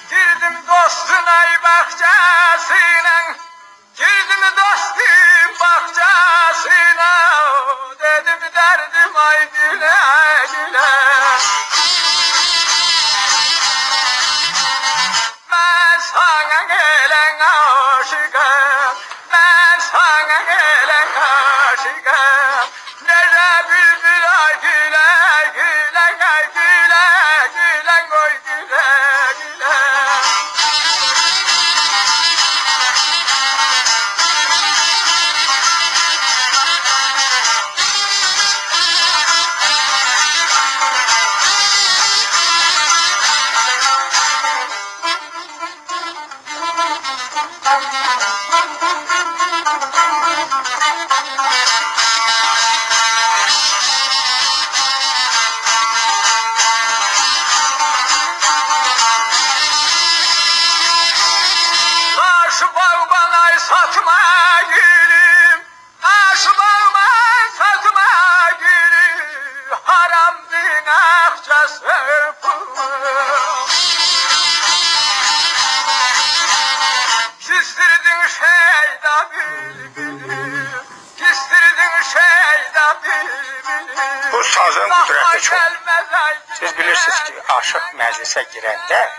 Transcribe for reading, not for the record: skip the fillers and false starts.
Girdim dostun ay bahçesine, girdim dostum bahçesine, dedim derdim ay güle güle. Ben sana gelen aşıkım, ben sana gelen aşıkım. Nere bülbül ay güle güle güle güle oy güle güle. Aşı bağbana satma gülüm, aşı bağbana satma gülüm, haramdın akçası pul. Küstürdün şeyda bülbülü, küstürdün şeyda bülbülü. Bu sazın kudreti çok. Siz bilirsiniz ki aşık meclise girende